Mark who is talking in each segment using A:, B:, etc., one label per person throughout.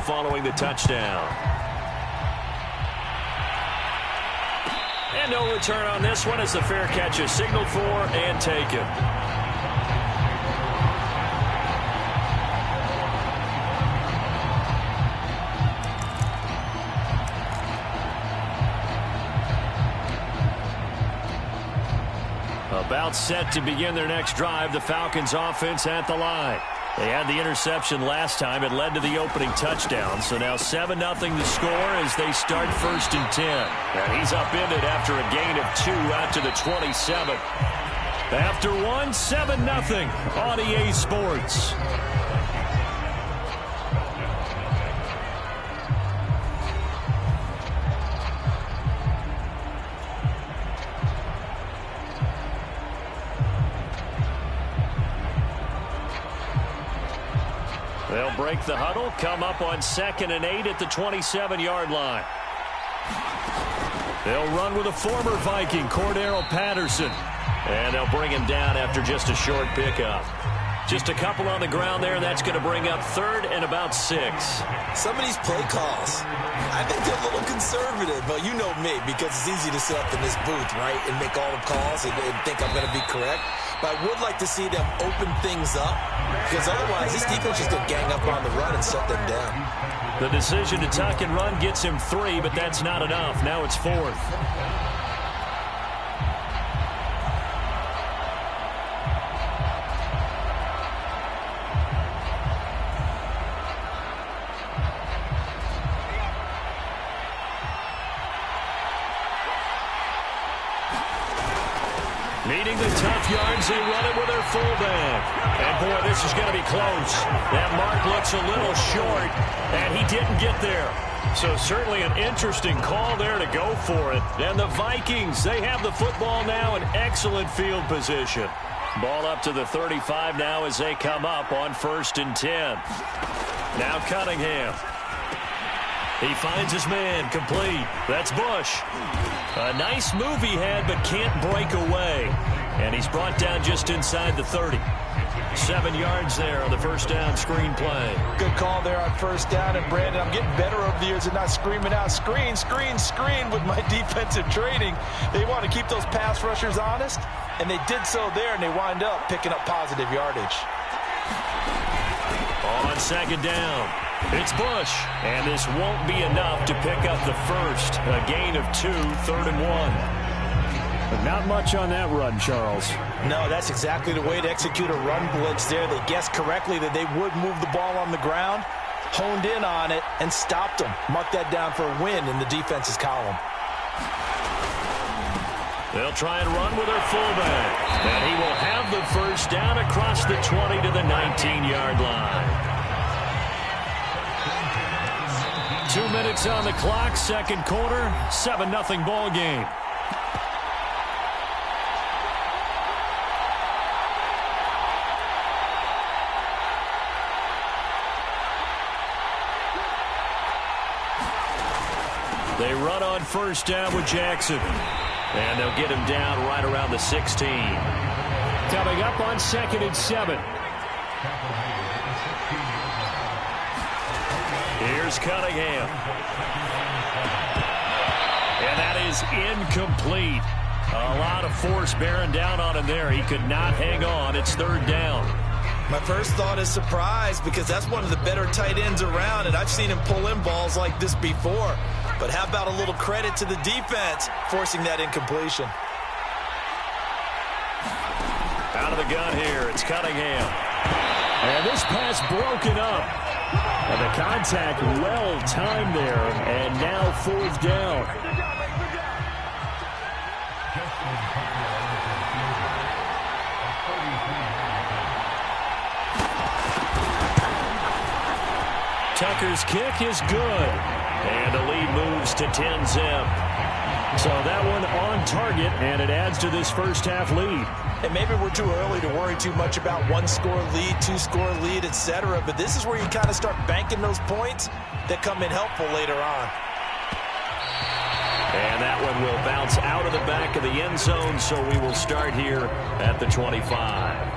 A: following the touchdown. And no return on this one as the fair catch is signaled for and taken. About set to begin their next drive, the Falcons offense at the line. They had the interception last time. It led to the opening touchdown. So now 7-0 to score as they start 1st and 10. And he's upended after a gain of 2 out to the 27. After 1, 7-0 on EA Sports. They'll break the huddle, come up on 2nd and 8 at the 27-yard line. They'll run with a former Viking, Cordero Patterson. And they'll bring him down after just a short pickup. Just a couple on the ground there, and that's going to bring up 3rd and about 6.
B: Some of these play calls, I think they're a little conservative, but you know me, because it's easy to sit up in this booth, right, and make all the calls and think I'm going to be correct. But I would like to see them open things up, because otherwise this defense is going to gang up on the run and shut them down.
A: The decision to tuck and run gets him 3, but that's not enough. Now it's 4th. Needing the tough yards, they run it with their fullback. And, boy, this is going to be close. That mark looks a little short, and he didn't get there. So certainly an interesting call there to go for it. And the Vikings, they have the football now in excellent field position. Ball up to the 35 now as they come up on 1st and 10. Now Cunningham. He finds his man, complete. That's Bush. A nice move he had, but can't break away. And he's brought down just inside the 30. 7 yards there on the first down screen play.
C: Good call there on first down. And, Brandon, I'm getting better over the years at not screaming out, screen, screen, screen with my defensive training. They want to keep those pass rushers honest, and they did so there, and they wind up picking up positive yardage.
A: On 2nd down, it's Bush, and this won't be enough to pick up the first. A gain of 2, 3rd and 1. But not much on that run, Charles.
C: No, that's exactly the way to execute a run blitz there. They guessed correctly that they would move the ball on the ground, honed in on it, and stopped them. Mark that down for a win in the defense's column.
A: They'll try and run with their fullback. And he will have the first down across the 20 to the 19-yard line. 2 minutes on the clock, 2nd quarter, 7-0 ball game. They run on first down with Jackson. And they'll get him down right around the 16. Coming up on 2nd and 7. Here's Cunningham. And that is incomplete. A lot of force bearing down on him there. He could not hang on. It's 3rd down.
B: My first thought is surprise, because that's one of the better tight ends around, and I've seen him pull in balls like this before. But how about a little credit to the defense forcing that incompletion?
A: Out of the gun here, it's Cunningham. And this pass broken up. And the contact well timed there, and now 4th down. Tucker's kick is good. And the lead moves to 10-zip. So that one on target, and it adds to this first half lead.
C: And maybe we're too early to worry too much about 1-score lead, 2-score lead, etc. But this is where you kind of start banking those points that come in helpful later on.
A: And that one will bounce out of the back of the end zone, so we will start here at the 25.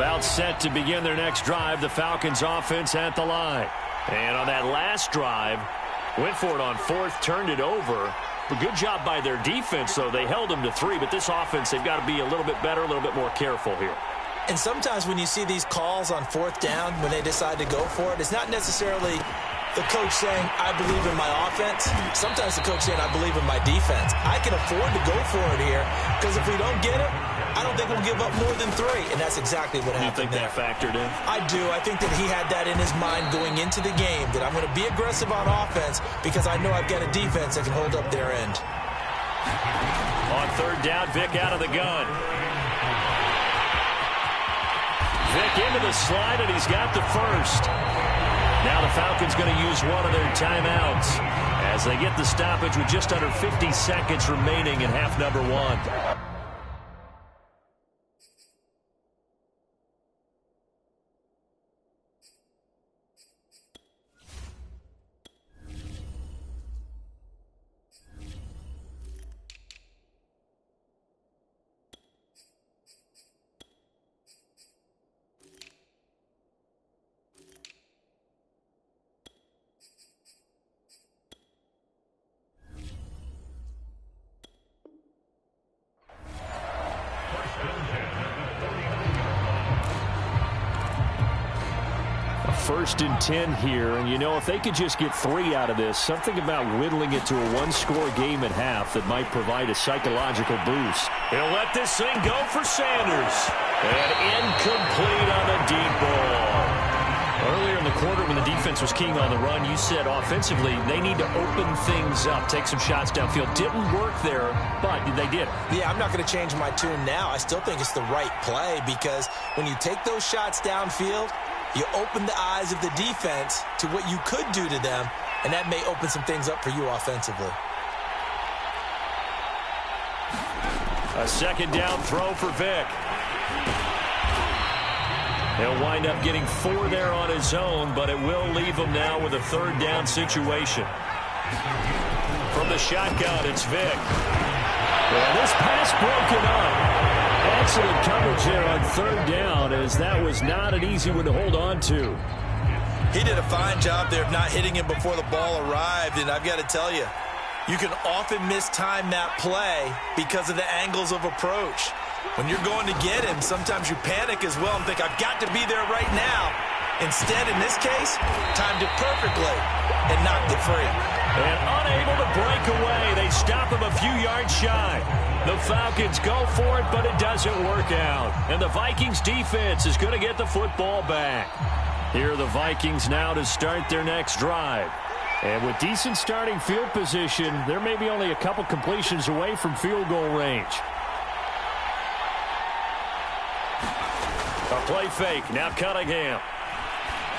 A: About set to begin their next drive, the Falcons offense at the line. And on that last drive, went for it on fourth, turned it over. A good job by their defense, though. They held them to 3, but this offense, they've got to be a little bit better, a little bit more careful here.
B: And sometimes when you see these calls on fourth down, when they decide to go for it, it's not necessarily the coach saying, I believe in my offense. Sometimes the coach saying, I believe in my defense. I can afford to go for it here because if we don't get it, I don't think we'll give up more than 3. And that's exactly what happened.
A: You think that factored in?
B: I do. I think that he had that in his mind going into the game, that I'm going to be aggressive on offense because I know I've got a defense that can hold up their end.
A: On third down, Vic out of the gun. Vic into the slide, and he's got the first. Now the Falcons going to use one of their timeouts as they get the stoppage with just under 50 seconds remaining in half number 1. First and 10 here, and you know, if they could just get 3 out of this, something about whittling it to a one-score game at half that might provide a psychological boost. He'll let this thing go for Sanders. And incomplete on a deep ball. Earlier in the quarter when the defense was keying on the run, you said offensively they need to open things up, take some shots downfield. Didn't work there, but they did.
B: Yeah, I'm not going to change my tune now. I still think it's the right play because when you take those shots downfield, you open the eyes of the defense to what you could do to them, and that may open some things up for you offensively.
A: A second down throw for Vic. He'll wind up getting 4 there on his own, but it will leave him now with a third down situation. From the shotgun, it's Vic. Well, this pass broken up. Excellent coverage there on third down, as that was not an easy one to hold on to.
B: He did a fine job there of not hitting him before the ball arrived, and I've got to tell you, you can often mistime that play because of the angles of approach. When you're going to get him, sometimes you panic as well and think, I've got to be there right now. Instead, in this case, timed it perfectly and knocked it free.
A: And unable to break away. They stop him a few yards shy. The Falcons go for it, but it doesn't work out. And the Vikings defense is going to get the football back. Here are the Vikings now to start their next drive. And with decent starting field position, there may be only a couple completions away from field goal range. A play fake. Now Cunningham.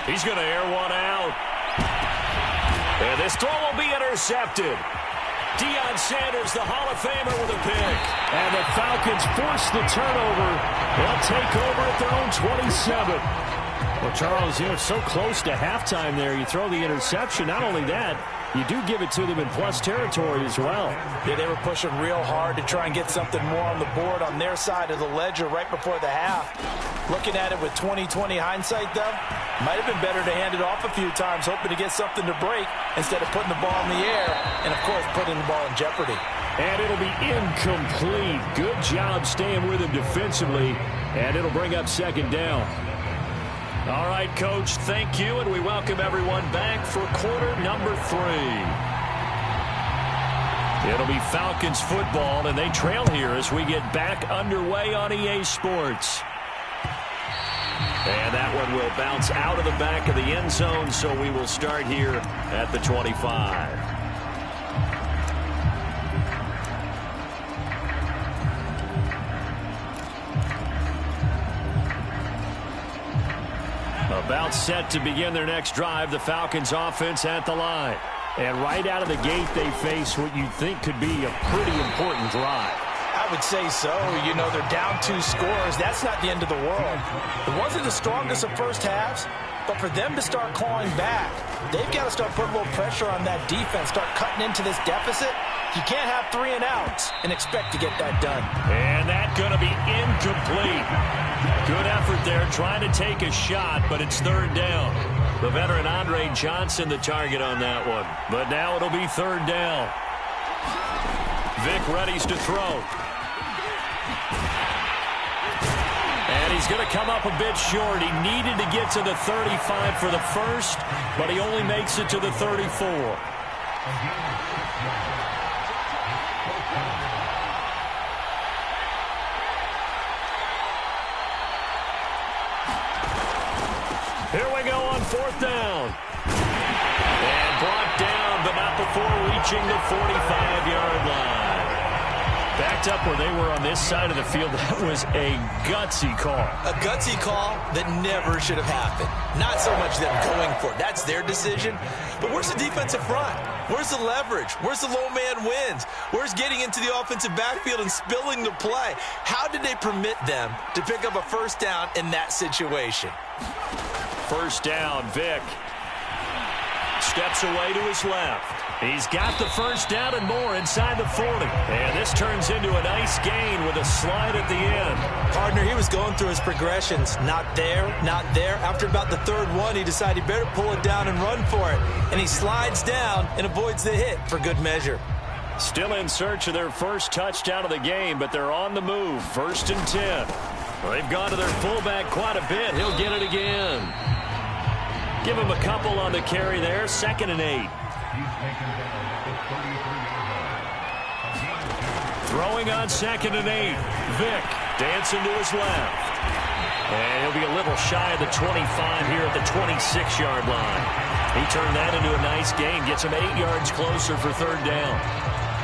A: He's going to air one out. And this throw will be intercepted. Deion Sanders, the Hall of Famer, with a pick. And the Falcons force the turnover. They'll take over at their own 27. Well, Charles, you know, it's so close to halftime there. You throw the interception. Not only that, you do give it to them in plus territory as well.
C: Yeah, they were pushing real hard to try and get something more on the board on their side of the ledger right before the half. Looking at it with 20/20 hindsight, though, might have been better to hand it off a few times, hoping to get something to break instead of putting the ball in the air and, of course, putting the ball in jeopardy.
A: And it'll be incomplete. Good job staying with him defensively, and it'll bring up second down. All right, Coach, thank you, and we welcome everyone back for quarter number 3. It'll be Falcons football, and they trail here as we get back underway on EA Sports. And that one will bounce out of the back of the end zone, so we will start here at the 25. About set to begin their next drive, the Falcons offense at the line. And right out of the gate, they face what you think could be a pretty important drive.
C: I would say so. You know, they're down 2 scores. That's not the end of the world. It wasn't the strongest of first halves, but for them to start clawing back, they've got to start putting a little pressure on that defense, start cutting into this deficit, You can't have 3 and outs and expect to get that done.
A: And that's going to be incomplete. Good effort there trying to take a shot, but it's third down. The veteran Andre Johnson the target on that one. But now it'll be third down. Vick readies to throw. And he's going to come up a bit short. He needed to get to the 35 for the first, but he only makes it to the 34. Here we go on fourth down. And brought down, but not before reaching the 45-yard line. Backed up where they were on this side of the field. That was a gutsy call.
B: A gutsy call that never should have happened. Not so much them going for it. That's their decision. But where's the defensive front? Where's the leverage? Where's the low man wins? Where's getting into the offensive backfield and spilling the play? How did they permit them to pick up a first down in that situation?
A: First down, Vick steps away to his left. He's got the first down and more inside the 40. And this turns into a nice gain with a slide at the end.
B: Partner, he was going through his progressions. Not there, not there. After about the third one, he decided he better pull it down and run for it. And he slides down and avoids the hit for good measure.
A: Still in search of their first touchdown of the game, but they're on the move. First and 10. Well, they've gone to their fullback quite a bit. He'll get it again. Give him a couple on the carry there. 2nd and 8. Throwing on 2nd and 8. Vick dancing to his left. And he'll be a little shy of the 25 here at the 26-yard line. He turned that into a nice gain. Gets him 8 yards closer for third down.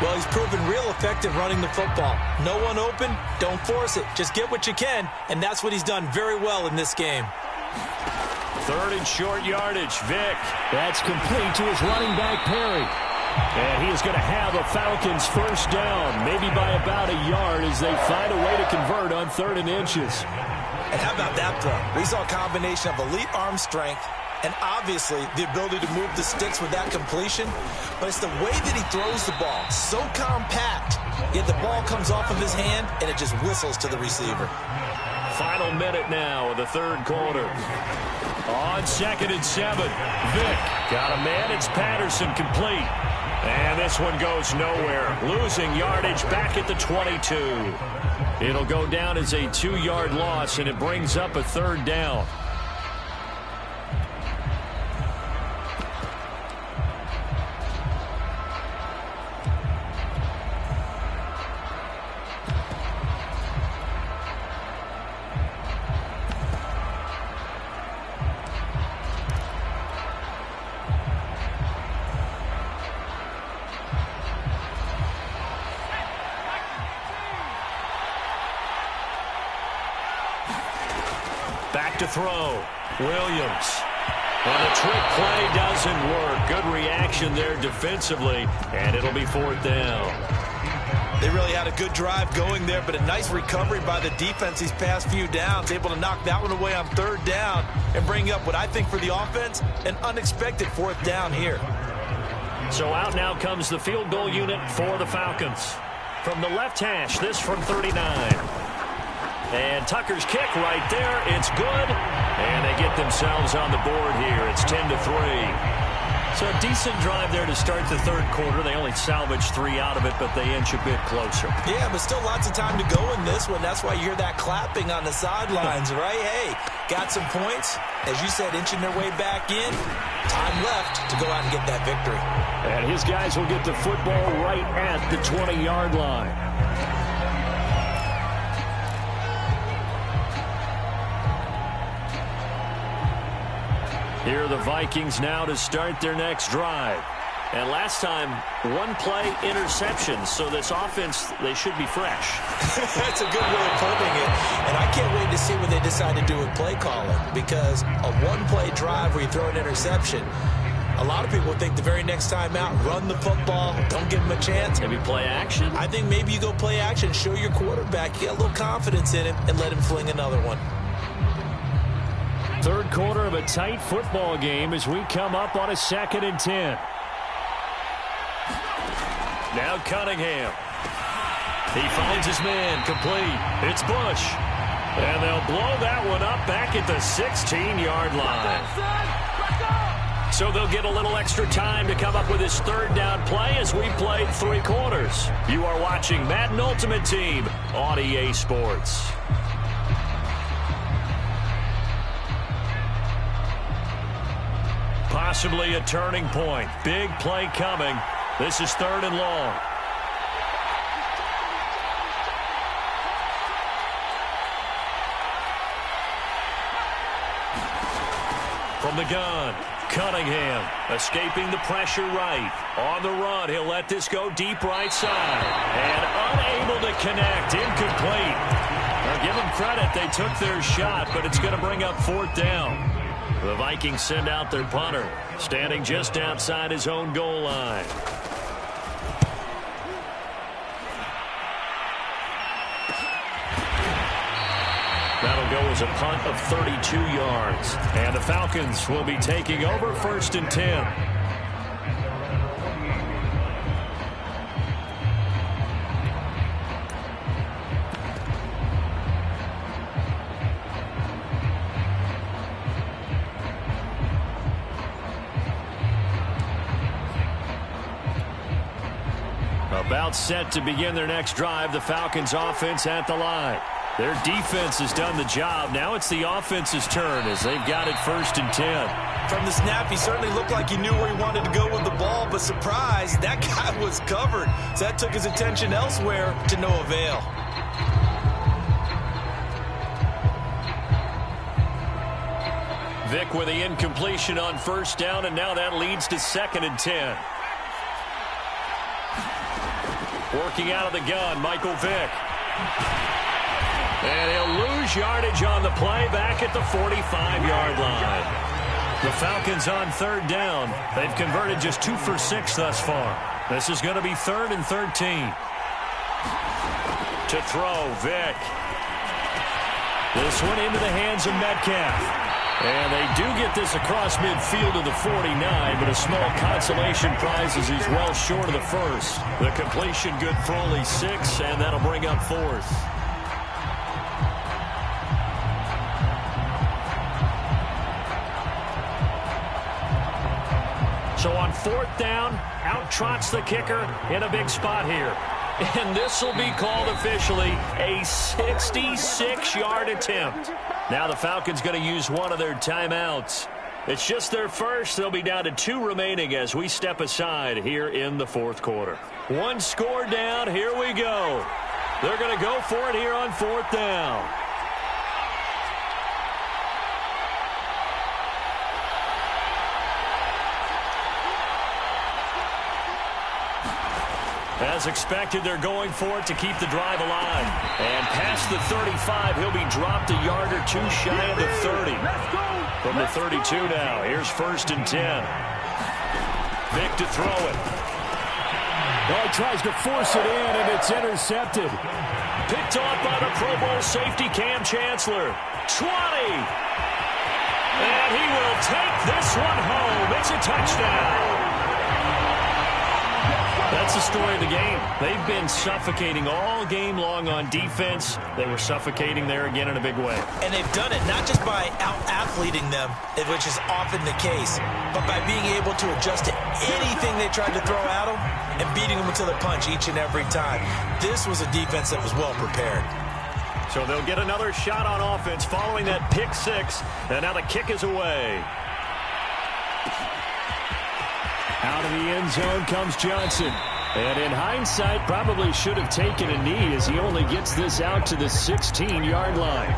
B: Well, he's proven real effective running the football. No one open, don't force it. Just get what you can, and that's what he's done very well in this game.
A: Third and short yardage. Vick. That's complete to his running back, Perry. And he is going to have a Falcons first down, maybe by about a yard as they find a way to convert on 3rd and inches.
B: And how about that throw? We saw a combination of elite arm strength and obviously the ability to move the sticks with that completion. But it's the way that he throws the ball. So compact, yet the ball comes off of his hand and it just whistles to the receiver.
A: Final minute now of the third quarter. On 2nd and 7, Vick got a man. It's Patterson complete. And this one goes nowhere. Losing yardage back at the 22. It'll go down as a 2-yard loss, and it brings up a third down. Back to throw. Williams. And the trick play doesn't work. Good reaction there defensively, and it'll be 4th down.
B: They really had a good drive going there, but a nice recovery by the defense these past few downs, able to knock that one away on 3rd down and bring up what I think for the offense, an unexpected 4th down here.
A: So out now comes the field goal unit for the Falcons. From the left hash, this from 39. And Tucker's kick right there. It's good. And they get themselves on the board here. It's 10-3. So a decent drive there to start the third quarter. They only salvaged 3 out of it, but they inch a bit closer.
B: Yeah, but still lots of time to go in this one. That's why you hear that clapping on the sidelines, right? Hey, got some points. As you said, inching their way back in. Time left to go out and get that victory.
A: And his guys will get the football right at the 20-yard line. Here are the Vikings now to start their next drive. And last time, 1-play interceptions. So this offense, they should be fresh.
B: That's a good way of putting it. And I can't wait to see what they decide to do with play calling. Because a 1-play drive where you throw an interception, a lot of people think the very next time out, run the football, don't give him a chance.
A: Maybe play action?
B: I think maybe you go play action, show your quarterback you got a little confidence in him, and let him fling another one.
A: Third quarter of a tight football game as we come up on a 2nd and 10. Now Cunningham. He finds his man, complete. It's Bush. And they'll blow that one up back at the 16-yard line. So they'll get a little extra time to come up with his third down play as we played 3 quarters. You are watching Madden Ultimate Team on EA Sports. Possibly a turning point. Big play coming. This is 3rd and long. From the gun, Cunningham escaping the pressure right. On the run, he'll let this go deep right side. And unable to connect, incomplete. Now give them credit, they took their shot, but it's going to bring up 4th down. The Vikings send out their punter, standing just outside his own goal line. That'll go as a punt of 32 yards. And the Falcons will be taking over 1st and 10. About set to begin their next drive, the Falcons offense at the line. Their defense has done the job. Now it's the offense's turn as they've got it 1st and 10.
B: From the snap, he certainly looked like he knew where he wanted to go with the ball, but surprise, that guy was covered. So that took his attention elsewhere to no avail.
A: Vick with the incompletion on 1st down, and now that leads to 2nd and 10. Working out of the gun, Michael Vick. And he'll lose yardage on the play back at the 45-yard line. The Falcons on 3rd down. They've converted just 2 for 6 thus far. This is going to be 3rd and 13. To throw, Vick. This one into the hands of Metcalf. And they do get this across midfield to the 49, but a small consolation prize as he's well short of the 1st. The completion good for only 6, and that'll bring up 4th. So on 4th down, out trots the kicker in a big spot here. And this will be called officially a 66-yard attempt. Now the Falcons going to use one of their timeouts. It's just their first. They'll be down to 2 remaining as we step aside here in the 4th quarter. 1 score down. Here we go. They're going to go for it here on 4th down. As expected, they're going for it to keep the drive alive. And past the 35, he'll be dropped a yard or 2 shy of the 30. From the 32 now, here's 1st and 10. Vick to throw it.
D: Oh, he tries to force it in, and it's intercepted.
A: Picked off by the Pro Bowl safety Cam Chancellor. 20. And he will take this one home. It's a touchdown. That's the story of the game. They've been suffocating all game long on defense. They were suffocating there again in a big way.
B: And they've done it not just by out-athleting them, which is often the case, but by being able to adjust to anything they tried to throw at them and beating them to the punch each and every time. This was a defense that was well prepared.
A: So they'll get another shot on offense following that pick 6. And now the kick is away.
D: Out of the end zone comes Johnson. And in hindsight, probably should have taken a knee as he only gets this out to the 16-yard line.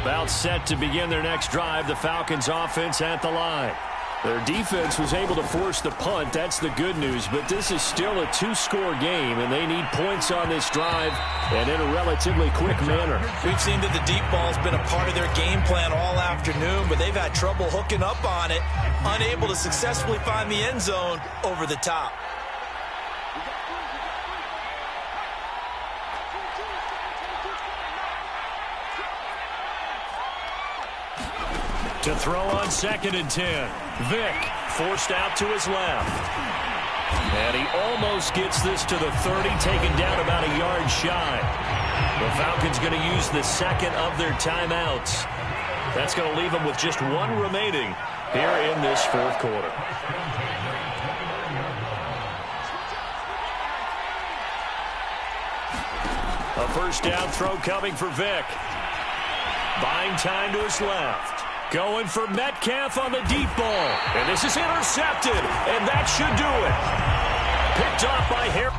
A: About set to begin their next drive, the Falcons offense at the line.
D: Their defense was able to force the punt. That's the good news. But this is still a 2-score game, and they need points on this drive and in a relatively quick manner.
B: We've seen that the deep ball's been a part of their game plan all afternoon, but they've had trouble hooking up on it, unable to successfully find the end zone over the top.
A: To throw on 2nd and 10. Vick forced out to his left. And he almost gets this to the 30, taken down about a yard shy. The Falcons going to use the second of their timeouts. That's going to leave them with just one remaining here in this fourth quarter. A first down throw coming for Vick. Buying time to his left. Going for Metcalf on the deep ball. And this is intercepted. And that should do it. Picked off by Harris.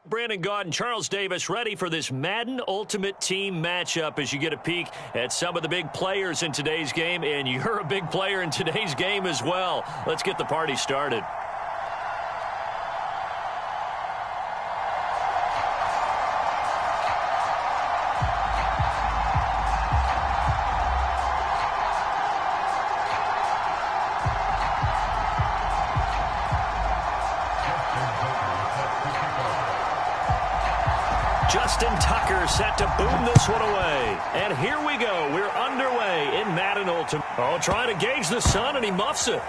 A: Brandon Gaud and Charles Davis ready for this Madden Ultimate Team matchup as you get a peek at some of the big players in today's game, and you're a big player in today's game as well. Let's get the party started. Justin Tucker set to boom this one away. And here we go. We're underway in Madden Ultimate. Oh, trying to gauge the sun, and he muffs it.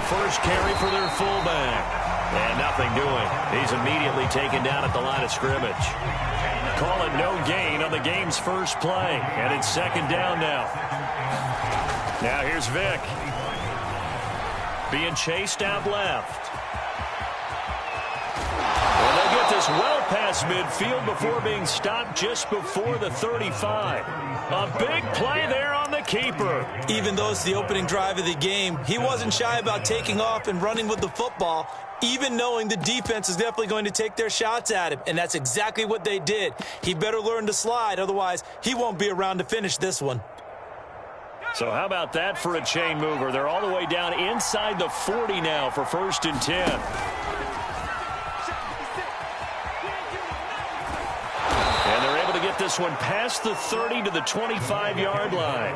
A: First carry for their fullback. And nothing doing. He's immediately taken down at the line of scrimmage. Call it no gain on the game's first play. And it's second down now. Now here's Vick. Being chased out left. And they get this well past midfield before being stopped just before the 35. A big play there on the keeper.
B: Even though it's the opening drive of the game, he wasn't shy about taking off and running with the football, even knowing the defense is definitely going to take their shots at him. And that's exactly what they did. He better learn to slide, otherwise he won't be around to finish this one.
A: So how about that for a chain mover? They're all the way down inside the 40 now for 1st and 10. Get this one past the 30 to the 25-yard line.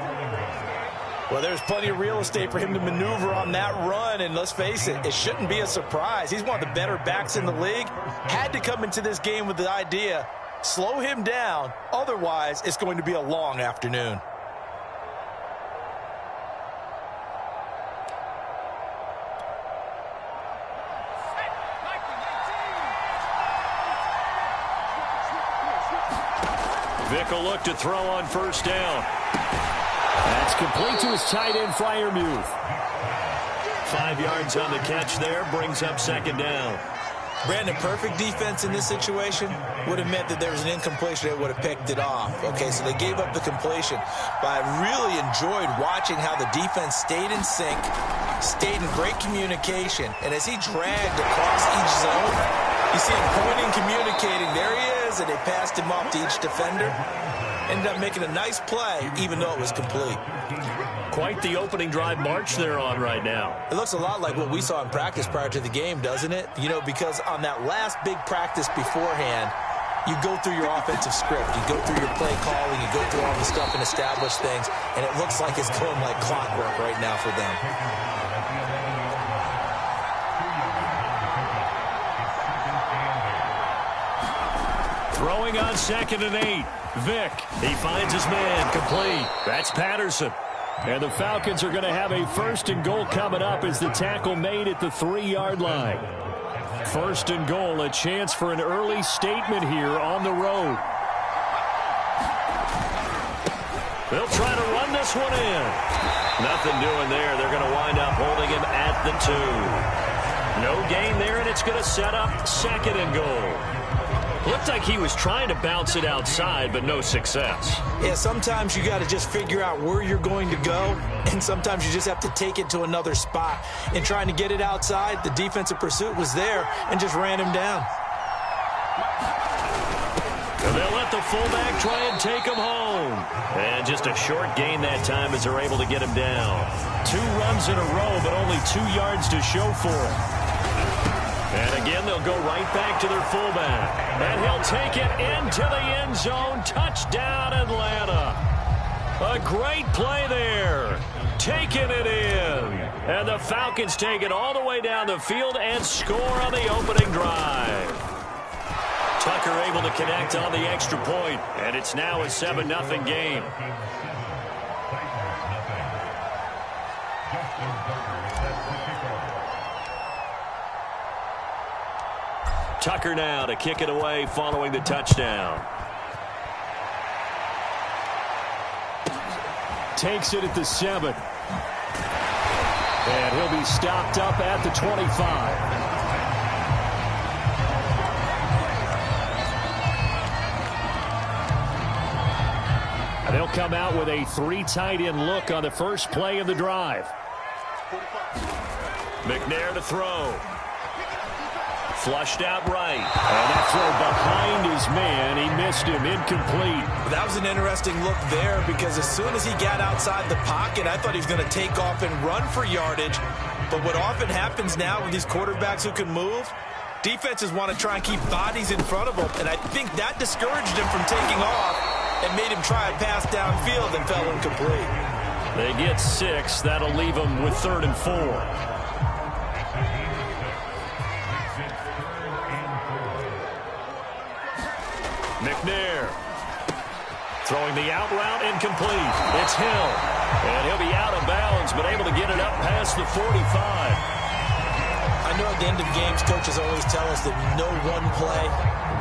C: Well, there's plenty of real estate for him to maneuver on that run, and let's face it, it shouldn't be a surprise. He's one of the better backs in the league. Had to come into this game with the idea, slow him down, otherwise it's going to be a long afternoon.
A: Vick will look to throw on first down. That's complete to his tight end, Freiermuth. 5 yards on the catch there, brings up second down.
B: Brandon, perfect defense in this situation would have meant that there was an incompletion that would have picked it off. Okay, so they gave up the completion. But I really enjoyed watching how the defense stayed in sync, stayed in great communication, and as he dragged across each zone, you see him pointing, communicating. There he is, and they passed him off to each defender. Ended up making a nice play, even though it was complete.
A: Quite the opening drive march they're on right now.
B: It looks a lot like what we saw in practice prior to the game, doesn't it? You know, because on that last big practice beforehand, you go through your offensive script. You go through your play calling. You go through all the stuff and establish things. And it looks like it's going like clockwork right now for them.
A: Throwing on 2nd and 8. Vick, he finds his man, complete. That's Patterson. And the Falcons are going to have a 1st and goal coming up as the tackle made at the 3-yard line. 1st and goal, a chance for an early statement here on the road. They'll try to run this one in. Nothing doing there. They're going to wind up holding him at the 2. No gain there, and it's going to set up 2nd and goal. Looked like he was trying to bounce it outside, but no success.
B: Yeah, sometimes you got to just figure out where you're going to go, and sometimes you just have to take it to another spot. In trying to get it outside, the defensive pursuit was there and just ran him down.
A: And they'll let the fullback try and take him home. And just a short gain that time as they're able to get him down. 2 runs in a row, but only 2 yards to show for it. And again, they'll go right back to their fullback. And he'll take it into the end zone. Touchdown, Atlanta. A great play there. Taking it in. And the Falcons take it all the way down the field and score on the opening drive. Tucker able to connect on the extra point. And it's now a 7-0 game. Tucker now to kick it away following the touchdown.
D: Takes it at the 7. And he'll be stopped up at the 25. They'll come out with a 3 tight end look on the first play of the drive.
A: McNair to throw. Flushed out right. And that throw behind his man. He missed him. Incomplete.
B: That was an interesting look there because as soon as he got outside the pocket, I thought he was going to take off and run for yardage. But what often happens now with these quarterbacks who can move, defenses want to try and keep bodies in front of them. And I think that discouraged him from taking off and made him try a pass downfield and fell incomplete.
A: They get 6. That'll leave them with 3rd and 4. McNair throwing the out route incomplete. It's Hill. And he'll be out of bounds, but able to get it up past the 45.
B: I know at the end of games, coaches always tell us that no one play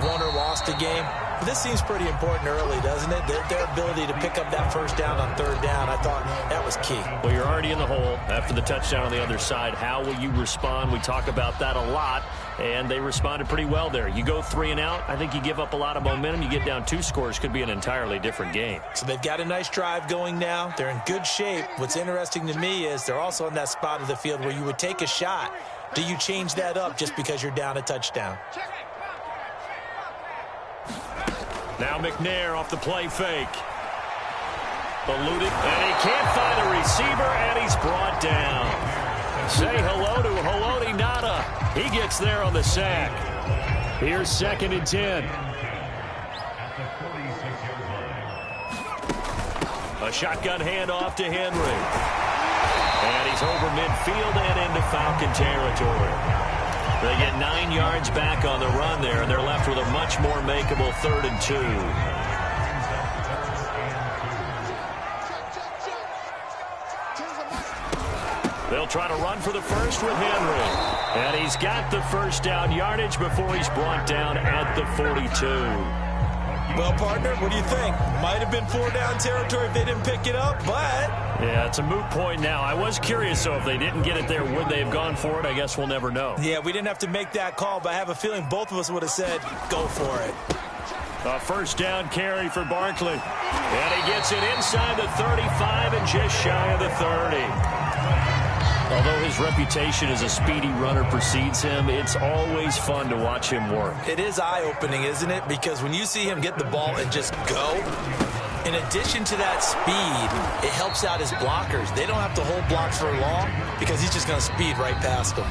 B: won or lost a game. But this seems pretty important early, doesn't it? Their ability to pick up that first down on 3rd down, I thought that was key.
A: Well, you're already in the hole after the touchdown on the other side. How will you respond? We talk about that a lot, and they responded pretty well there. You go 3 and out, I think you give up a lot of momentum. You get down 2 scores, could be an entirely different game.
B: So they've got a nice drive going now. They're in good shape. What's interesting to me is they're also in that spot of the field where you would take a shot. Do you change that up just because you're down a touchdown?
A: Now McNair off the play fake. Eluding, and he can't find a receiver, and he's brought down. Say hello to Haloti Ngata. He gets there on the sack. Here's 2nd and 10. A shotgun handoff to Henry. And he's over midfield and into Falcon territory. They get 9 yards back on the run there, and they're left with a much more makeable 3rd and 2. They'll try to run for the first with Henry. And he's got the first down yardage before he's brought down at the 42.
B: Well, partner, what do you think? Might have been 4 down territory if they didn't pick it up, but...
A: Yeah, it's a moot point now. I was curious, so if they didn't get it there, would they have gone for it? I guess we'll never know.
B: Yeah, we didn't have to make that call, but I have a feeling both of us would have said, go for it.
A: A first down carry for Barkley. And he gets it inside the 35 and just shy of the 30. Although his reputation as a speedy runner precedes him, it's always fun to watch him work.
B: It is eye-opening, isn't it? Because when you see him get the ball and just go, in addition to that speed, it helps out his blockers. They don't have to hold blocks for long because he's just going to speed right past them.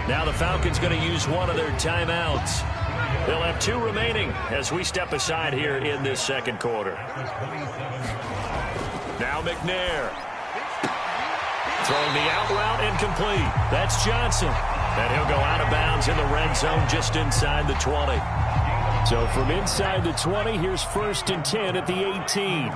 A: Now the Falcons going to use one of their timeouts. They'll have 2 remaining as we step aside here in this 2nd quarter. Now McNair. Throwing the out route incomplete. That's Johnson. And he'll go out of bounds in the red zone just inside the 20.
D: So from inside the 20, here's 1st and 10 at the 18.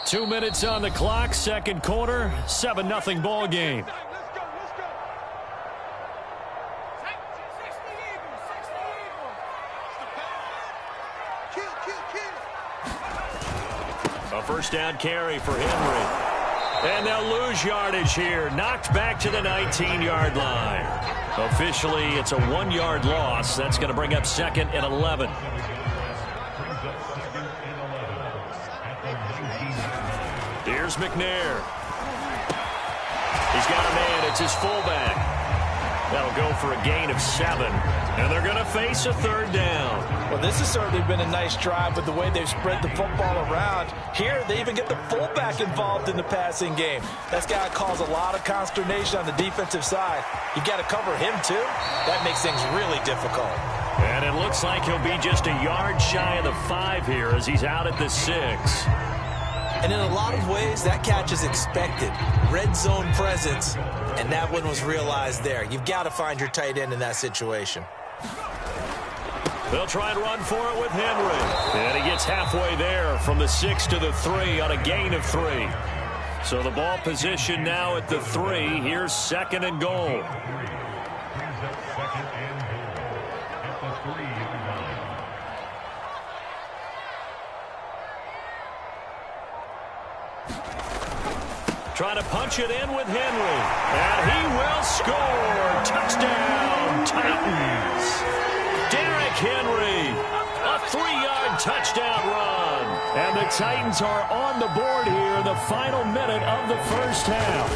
D: Two minutes on the clock, 2nd quarter, 7-0 ball game.
A: A first down carry for Henry. And they'll lose yardage here. Knocked back to the 19-yard line. Officially, it's a 1-yard loss. That's going to bring up 2nd and 11. Here's McNair. He's got a man. It's his fullback. That'll go for a gain of 7. And they're going to face a 3rd down.
C: Well, this has certainly been a nice drive with the way they've spread the football around. Here, they even get the fullback involved in the passing game. That's got to cause a lot of consternation on the defensive side. You've got to cover him, too. That makes things really difficult.
A: And it looks like he'll be just a yard shy of the 5 here as he's out at the 6.
B: And in a lot of ways, that catch is expected. Red zone presence, and that one was realized there. You've got to find your tight end in that situation.
A: They'll try and run for it with Henry. And he gets halfway there from the 6 to the 3 on a gain of 3. So the ball position now at the 3. Here's 2nd and goal. Trying to punch it in with Henry. And he will score. Touchdown, Titans. Derrick Henry. A 3-yard touchdown run. And the Titans are on the board here in the final minute of the first half.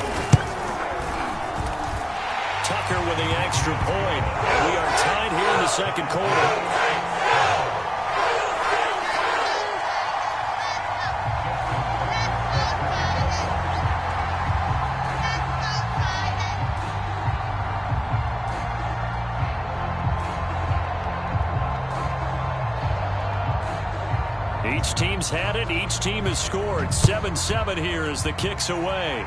A: Tucker with the extra point. And we are tied here in the second quarter. Each team's had it. Each team has scored. 7-7 here as the kick's away.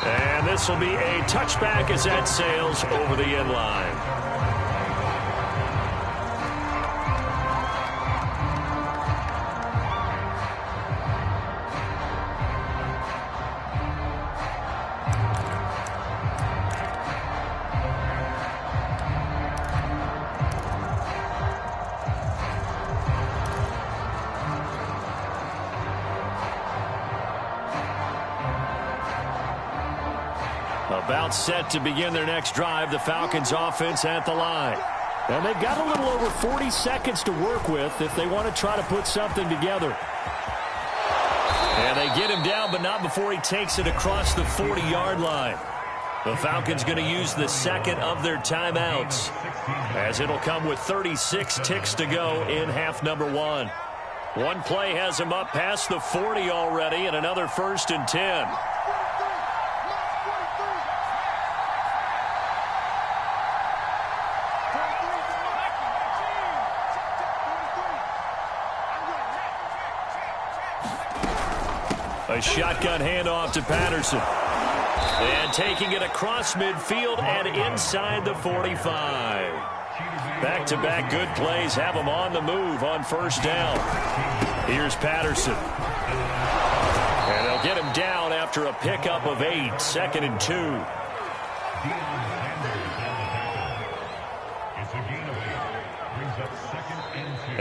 A: And this will be a touchback as that sails over the end line. About set to begin their next drive. The Falcons offense at the line. And they've got a little over 40 seconds to work with if they want to try to put something together. And they get him down, but not before he takes it across the 40-yard line. The Falcons going to use the second of their timeouts, as it'll come with 36 ticks to go in half number 1. One play has him up past the 40 already, and another 1st and 10. A shotgun handoff to Patterson. And taking it across midfield and inside the 45. Back-to-back good plays have him on the move on 1st down. Here's Patterson. And they'll get him down after a pickup of 8. 2nd and 2.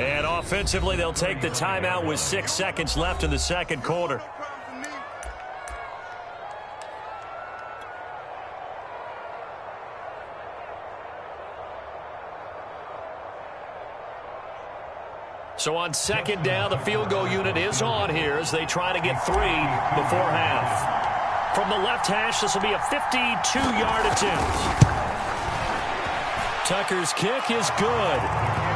A: And offensively, they'll take the timeout with 6 seconds left in the second quarter. So on 2nd down, the field goal unit is on here as they try to get 3 before half. From the left hash, this will be a 52-yard attempt. Tucker's kick is good.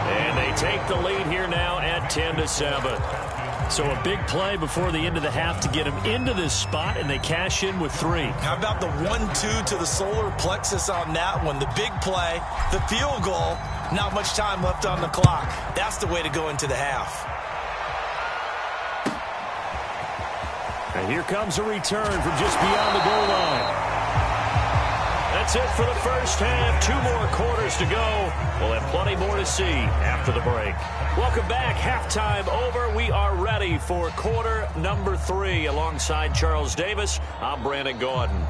A: And they take the lead here now at 10-7. So a big play before the end of the half to get him into this spot, and they cash in with 3.
B: How about the 1-2 to the solar plexus on that one? The big play, the field goal, not much time left on the clock. That's the way to go into the half.
A: And here comes a return from just beyond the goal line. That's it for the first half. 2 more quarters to go. We'll have plenty more to see after the break. Welcome back. Halftime over. We are ready for quarter number 3. Alongside Charles Davis, I'm Brandon Gaudin.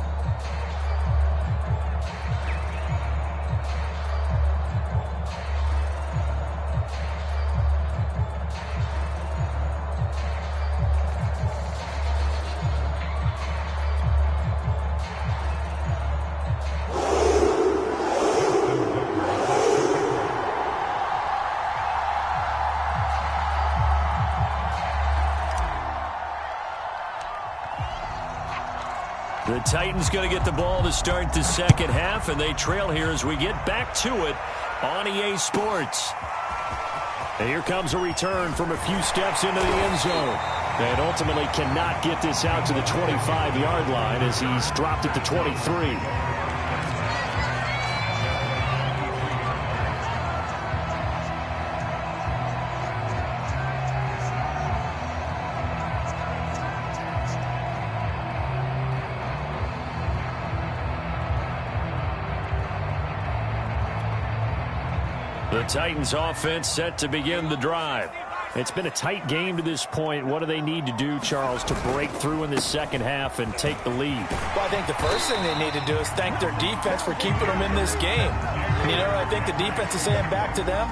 A: The Titans going to get the ball to start the second half, and they trail here as we get back to it on EA Sports. And here comes a return from a few steps into the end zone. And ultimately cannot get this out to the 25-yard line as he's dropped it to 23. The Titans offense set to begin the drive.
D: It's been a tight game to this point. What do they need to do, Charles, to break through in this second half and take the lead?
C: Well, I think the first thing they need to do is thank their defense for keeping them in this game. You know, I think the defense is saying back to them,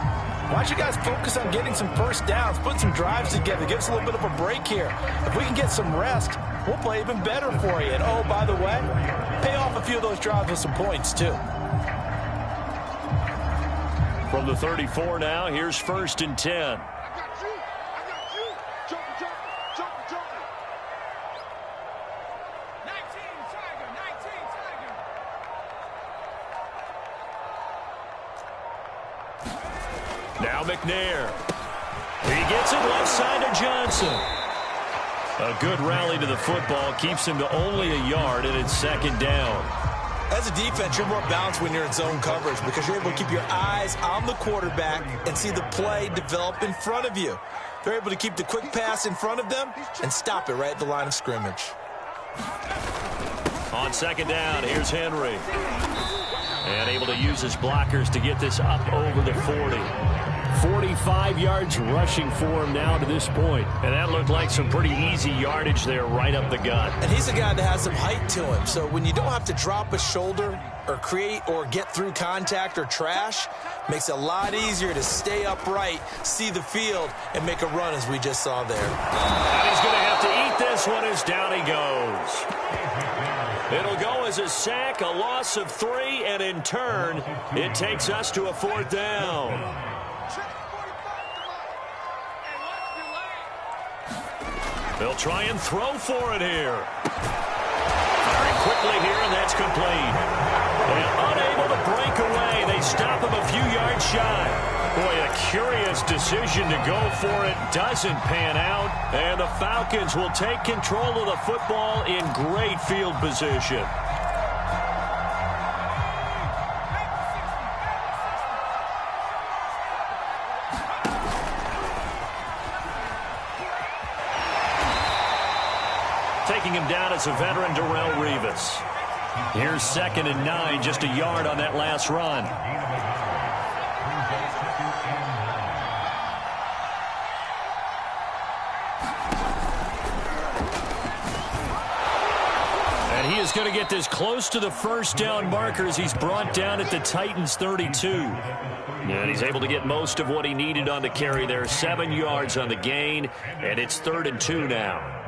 C: why don't you guys focus on getting some first downs, put some drives together, give us a little bit of a break here. If we can get some rest, we'll play even better for you. And, oh, by the way, pay off a few of those drives with some points, too.
A: From the 34 now, here's 1st and 10. Now McNair. He gets it left side to Johnson. A good rally to the football keeps him to only a yard, and it's 2nd down.
B: As a defense, you're more balanced when you're in zone coverage because you're able to keep your eyes on the quarterback and see the play develop in front of you. They're able to keep the quick pass in front of them and stop it right at the line of scrimmage.
A: On 2nd down, here's Henry. And able to use his blockers to get this up over the 40.
D: 45 yards rushing for him now to this point.
A: And that looked like some pretty easy yardage there right up the gut.
B: And he's a guy that has some height to him. So when you don't have to drop a shoulder or create or get through contact or trash, makes it a lot easier to stay upright, see the field, and make a run as we just saw there.
A: And he's going to have to eat this one as down he goes. It'll go as a sack, a loss of 3, and in turn, it takes us to a 4th down. They'll try and throw for it here. Firing quickly here, and that's complete. And unable to break away. They stop him a few yards shy. Boy, a curious decision to go for it doesn't pan out. And the Falcons will take control of the football in great field position. Taking him down is a veteran, Darrelle Revis. Here's 2nd and 9, just a yard on that last run. And he is going to get this close to the 1st down markers. He's brought down at the Titans' 32. And he's able to get most of what he needed on the carry there. 7 yards on the gain, and it's 3rd and 2 now.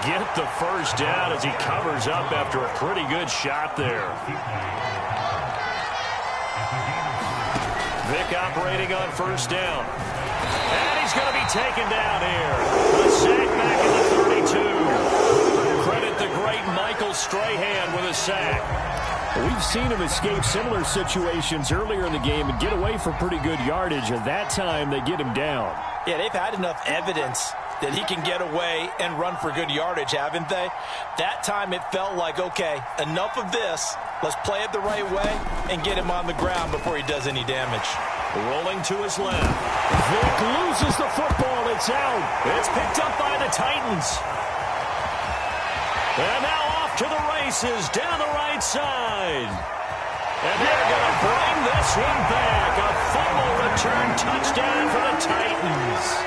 A: Get the 1st down as he covers up after a pretty good shot there. Vick operating on 1st down. And he's going to be taken down here. A sack back in the 32. Credit the great Michael Strahan with a sack.
D: We've seen him escape similar situations earlier in the game and get away for pretty good yardage. At that time, they get him down.
C: Yeah, they've had enough evidence that he can get away and run for good yardage, haven't they? That time it felt like, okay, enough of this. Let's play it the right way and get him on the ground before he does any damage.
A: Rolling to his left.
D: Vick loses the football. It's out.
A: It's picked up by the Titans. And now off to the races down the right side. And they're going to bring this one back. A fumble return touchdown for the Titans.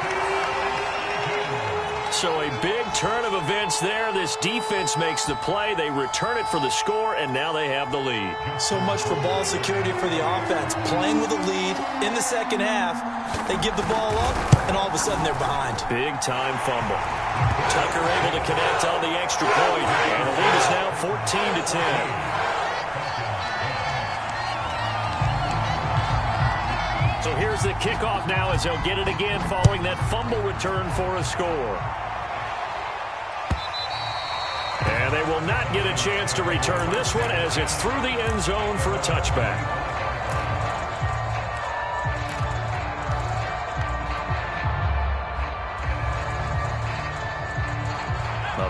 A: So a big turn of events there. This defense makes the play. They return it for the score, and now they have the lead.
B: So much for ball security for the offense. Playing with a lead in the second half. They give the ball up, and all of a sudden they're behind.
A: Big-time fumble. Tucker able to connect on the extra point, and the lead is now 14-10. So here's the kickoff now as they'll get it again following that fumble return for a score. And they will not get a chance to return this one as it's through the end zone for a touchback.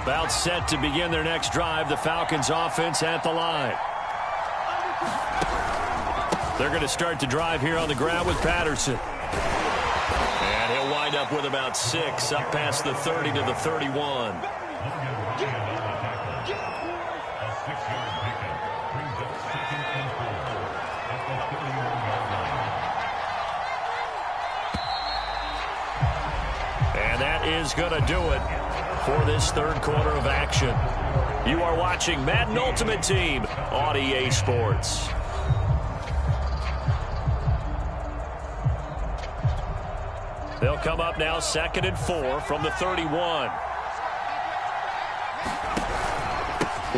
A: About set to begin their next drive, the Falcons offense at the line. They're going to start the drive here on the ground with Patterson. And he'll wind up with about 6, up past the 30 to the 31. And that is going to do it for this third quarter of action. You are watching Madden Ultimate Team on EA Sports. They'll come up now 2nd and 4 from the 31.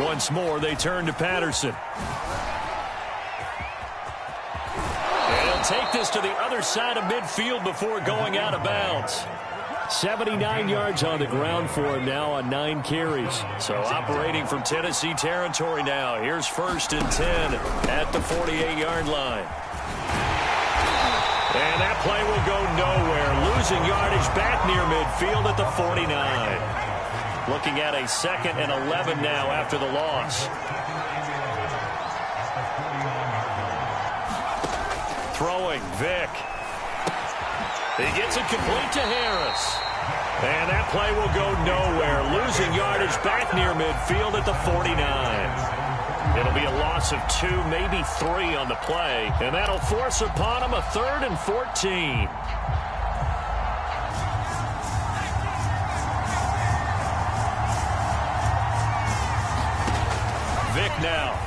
A: Once more, they turn to Patterson. And he'll take this to the other side of midfield before going out of bounds. 79 yards on the ground for him now on 9 carries. So operating from Tennessee territory now. Here's 1st and 10 at the 48-yard line. And that play will go nowhere. Losing yardage back near midfield at the 49. Looking at a 2nd and 11 now after the loss. Throwing, Vick. He gets it complete to Harris. And that play will go nowhere. Losing yardage back near midfield at the 49. It'll be a loss of 2, maybe 3 on the play. And that'll force upon him a 3rd and 14. Vick now.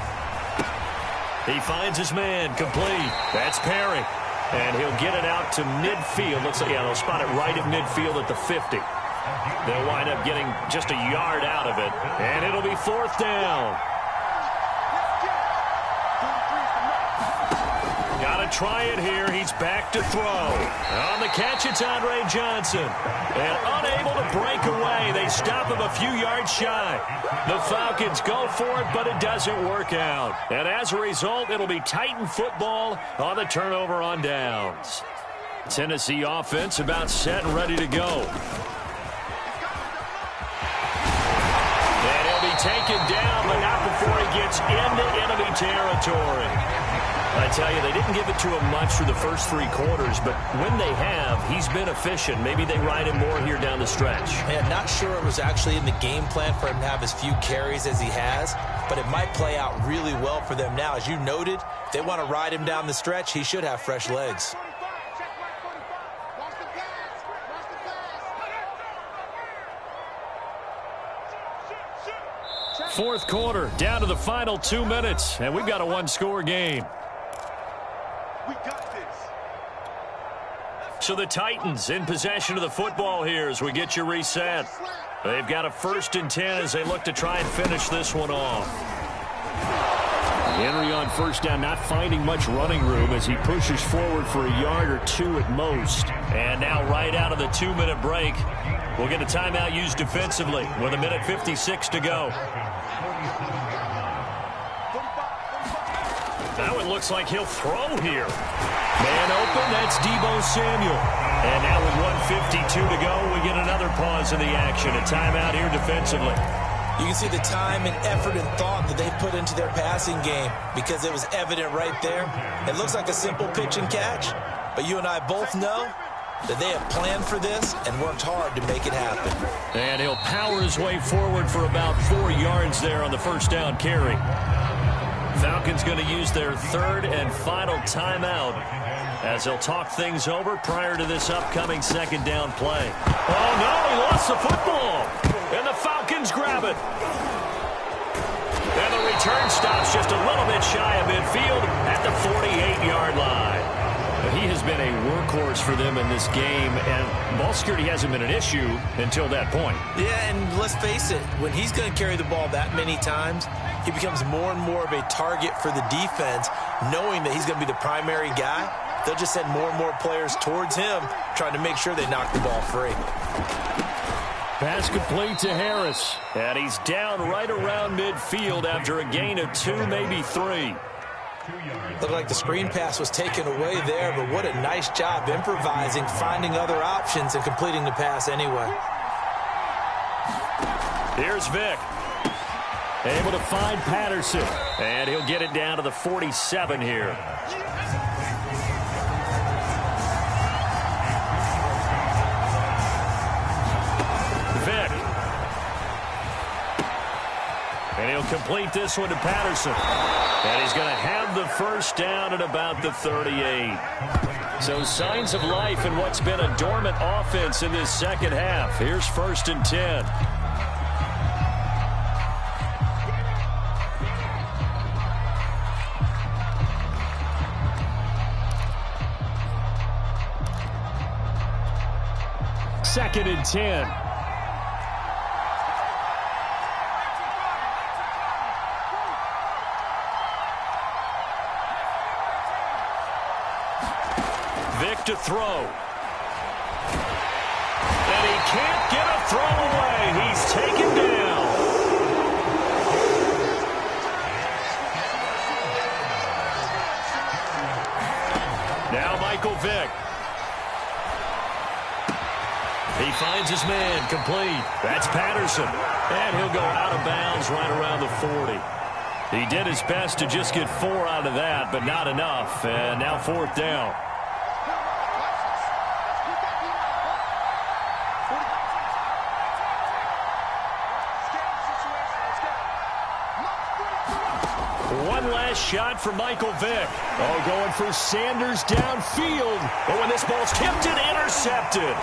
A: He finds his man complete. That's Perry. And he'll get it out to midfield. Looks like, they'll spot it right at midfield at the 50. They'll wind up getting just a yard out of it. And it'll be 4th down. Got to try it here. He's back to throw. On the catch, it's Andre Johnson. And unable to break away. They stop him a few yards shy. The Falcons go for it, but it doesn't work out. And as a result, it'll be Titan football on the turnover on downs. Tennessee offense about set and ready to go. And he'll be taken down, but not before he gets into enemy territory. I tell you, they didn't give it to him much through the first 3 quarters, but when they have, he's been efficient. Maybe they ride him more here down the stretch.
B: Man, not sure it was actually in the game plan for him to have as few carries as he has, but it might play out really well for them now. As you noted, if they want to ride him down the stretch, he should have fresh legs.
A: Fourth quarter, down to the final 2 minutes, and we've got a 1-score game.
E: We got this.
A: So the Titans in possession of the football here as we get you reset. They've got a 1st and 10 as they look to try and finish this one off. Henry on 1st down, not finding much running room as he pushes forward for a yard or 2 at most. And now right out of the 2-minute break, we'll get a timeout used defensively with 1:56 to go. Now it looks like he'll throw here. Man open, that's Deebo Samuel. And now with 1:52 to go, we get another pause in the action. A timeout here defensively.
B: You can see the time and effort and thought that they put into their passing game because it was evident right there. It looks like a simple pitch and catch, but you and I both know that they have planned for this and worked hard to make it happen.
A: And he'll power his way forward for about 4 yards there on the 1st down carry. Falcons going to use their 3rd and final timeout as they'll talk things over prior to this upcoming 2nd down play. Oh, no, he lost the football. And the Falcons grab it. And the return stops just a little bit shy of midfield at the 48-yard line. He has been a workhorse for them in this game, and ball security hasn't been an issue until that point.
B: Yeah, and let's face it, when he's going to carry the ball that many times, he becomes more and more of a target for the defense, knowing that he's going to be the primary guy. They'll just send more and more players towards him, trying to make sure they knock the ball free.
A: Pass complete to Harris, and he's down right around midfield after a gain of 2, maybe 3.
B: Looked like the screen pass was taken away there, but what a nice job improvising, finding other options, and completing the pass anyway.
A: Here's Vick. Able to find Patterson, and he'll get it down to the 47 here. And he'll complete this one to Patterson. And he's going to have the first down at about the 38. So signs of life in what's been a dormant offense in this second half. Here's 1st and 10. Second and 10. Vic to throw. And he can't get a throw away. He's taken down. Now Michael Vick. He finds his man, complete. That's Patterson. And he'll go out of bounds right around the 40. He did his best to just get 4 out of that, but not enough. And now 4th down. One last shot for Michael Vick. Oh, going for Sanders downfield. But when this ball's tipped and intercepted.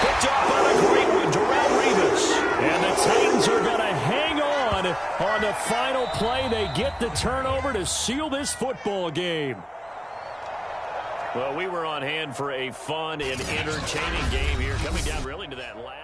A: Picked off on a great one, Darrelle Revis. And the Titans are going to hang on the final play. They get the turnover to seal this football game. Well, we were on hand for a fun and entertaining game here. Coming down really to that last.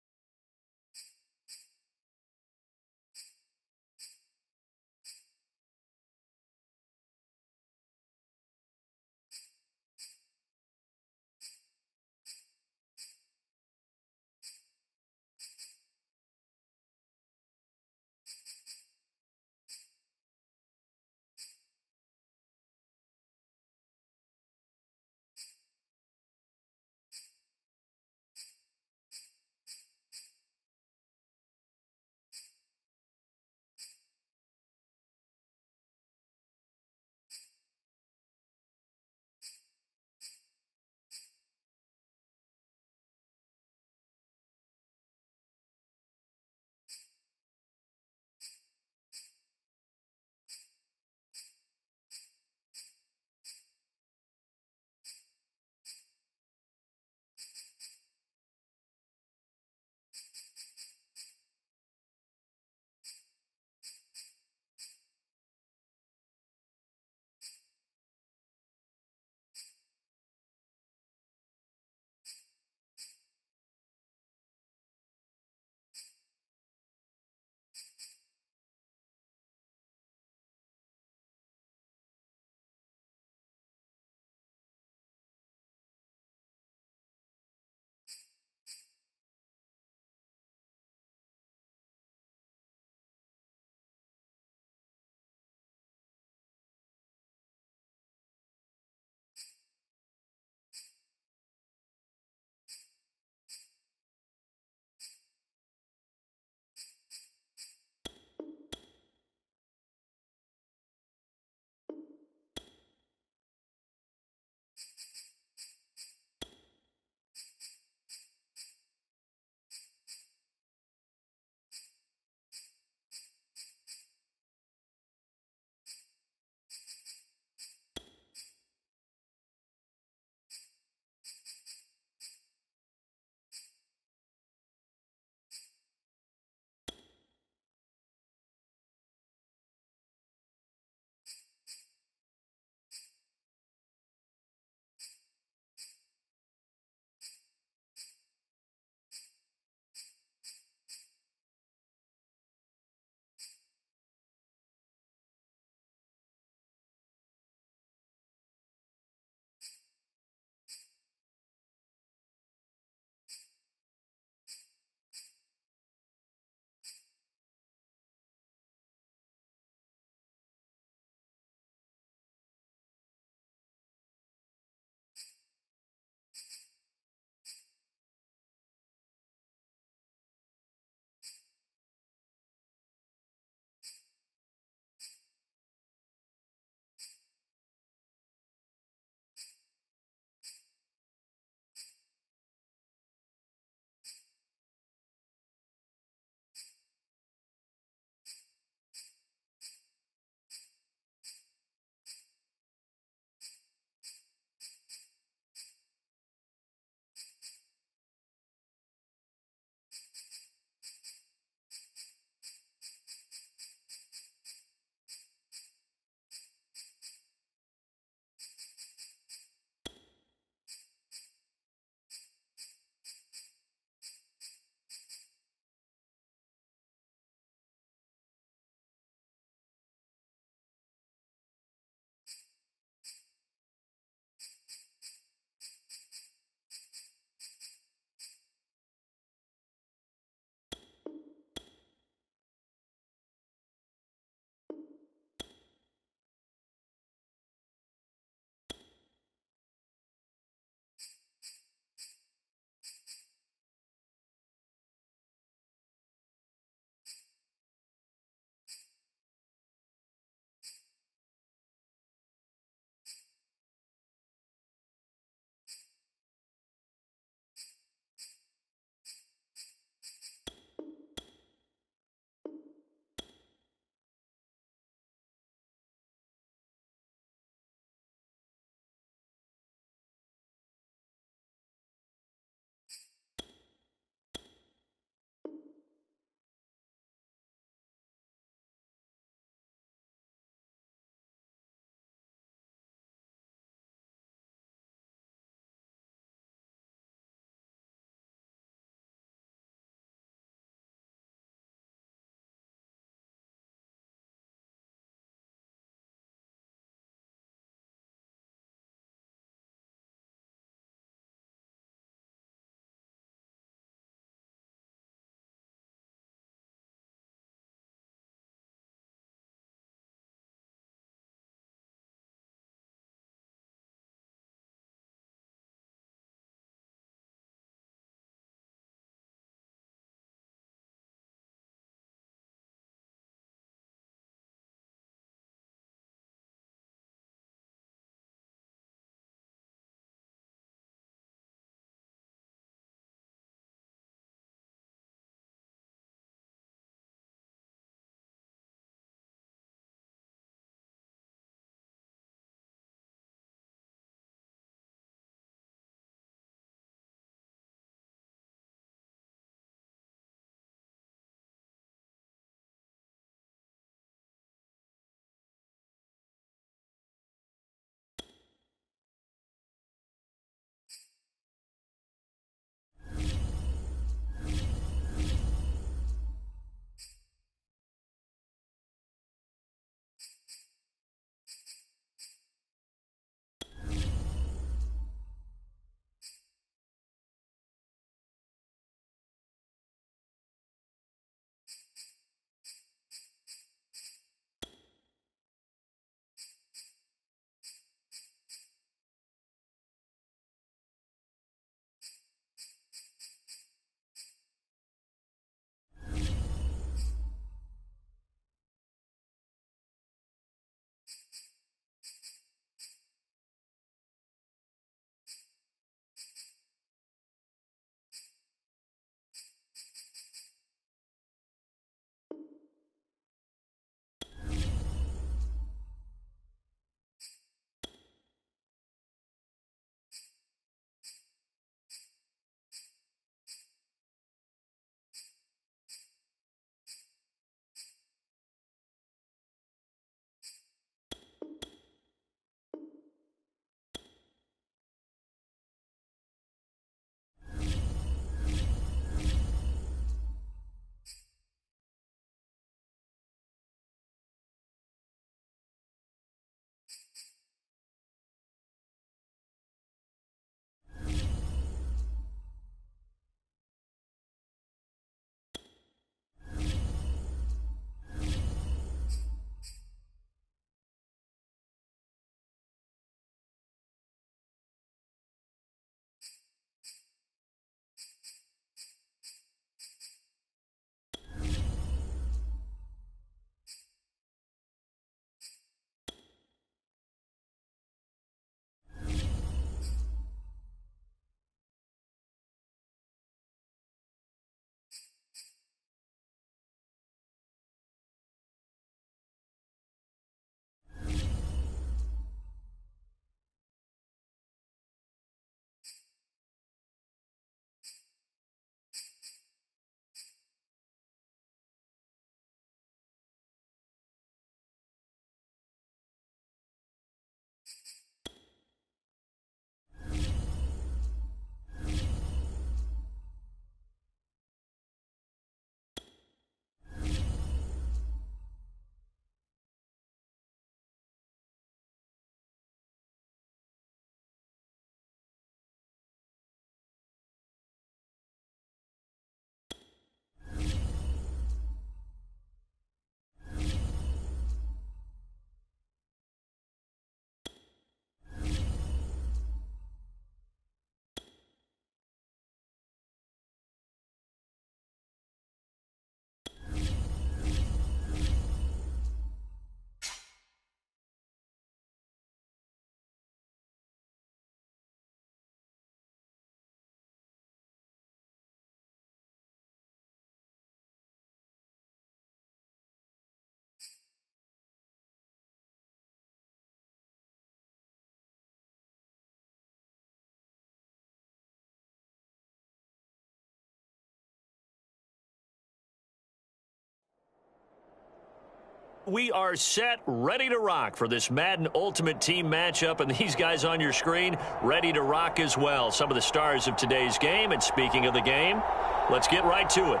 A: we are set, ready to rock for this Madden Ultimate Team matchup, and these guys on your screen ready to rock as well. Some of the stars of today's game, and speaking of the game, let's get right to it.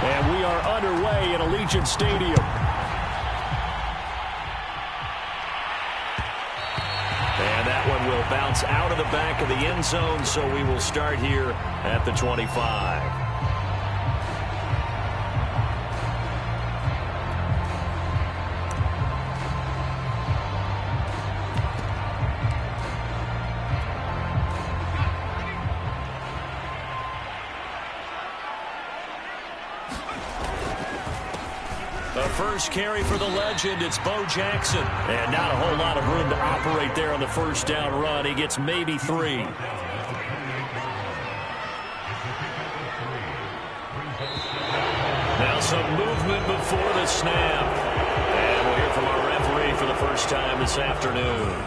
D: And we are underway at Allegiant Stadium.
A: And that one will bounce out of the back of the end zone, so we will start here at the 25. The first carry for the legend, it's Bo Jackson. And not a whole lot of room to operate there on the first down run. He gets maybe 3. Now some movement before the snap. And we'll hear from our referee for the first time this afternoon.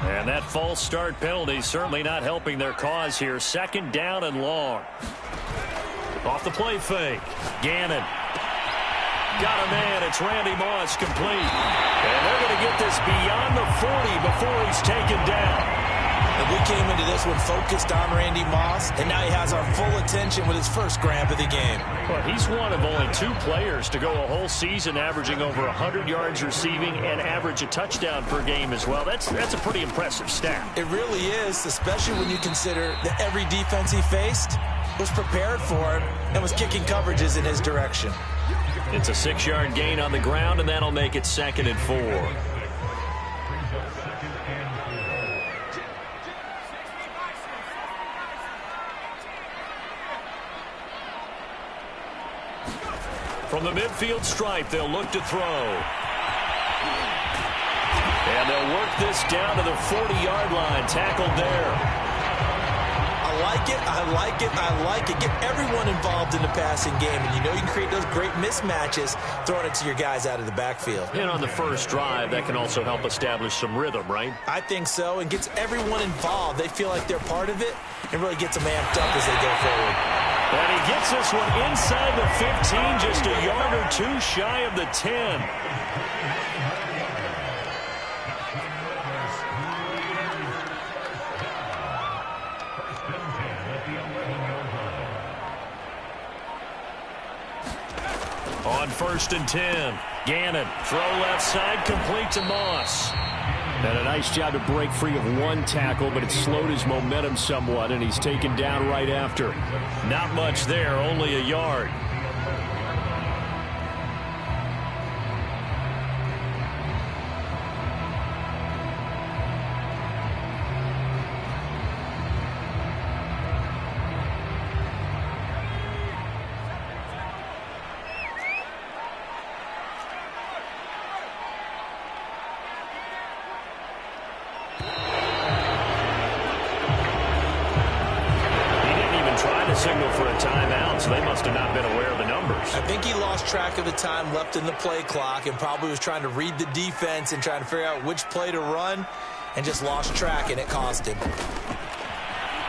A: And that false start penalty certainly not helping their cause here. Second down and long. Off the play fake. Gannon. Got a man. It's Randy Moss complete. And they're going to get this beyond the 40 before he's taken down.
B: And we came into this one focused on Randy Moss, and now he has our full attention with his first grab of the game.
A: Well, he's one of only 2 players to go a whole season averaging over 100 yards receiving and average a touchdown per game as well. That's a pretty impressive stat.
B: It really is, especially when you consider that every defense he faced was prepared for him and was kicking coverages in his direction.
A: It's a 6-yard gain on the ground, and that'll make it 2nd and 4. From the midfield stripe, they'll look to throw. And they'll work this down to the 40-yard line. Tackled there.
B: I like it, I like it, I like it. Get everyone involved in the passing game. And you know you can create those great mismatches throwing it to your guys out of the backfield.
A: And on the first drive, that can also help establish some rhythm, right?
B: I think so, and gets everyone involved. They feel like they're part of it and really gets them amped up as they go forward.
A: And he gets this one inside the 15, just a yard or 2 shy of the 10. On 1st and 10, Gannon, throw left side, complete to Moss.
D: And a nice job to break free of 1 tackle, but it slowed his momentum somewhat, and he's taken down right after.
A: Not much there, only a yard. Signal for a timeout, so they must have not been aware of the numbers.
B: I think he lost track of the time left in the play clock and probably was trying to read the defense and trying to figure out which play to run and just lost track, and it cost him.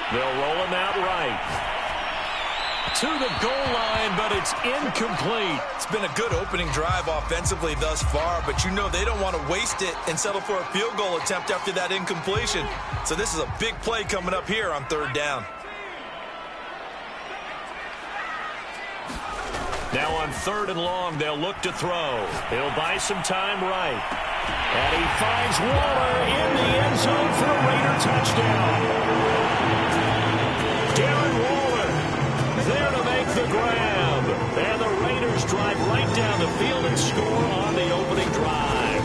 A: They'll roll him out right. To the goal line, but it's incomplete.
C: It's been a good opening drive offensively thus far, but you know they don't want to waste it and settle for a field goal attempt after that incompletion. So this is a big play coming up here on 3rd down.
A: Now on 3rd and long, they'll look to throw. He'll buy some time right. And he finds Waller in the end zone for a Raider touchdown. Darren Waller there to make the grab. And the Raiders drive right down the field and score on the opening drive.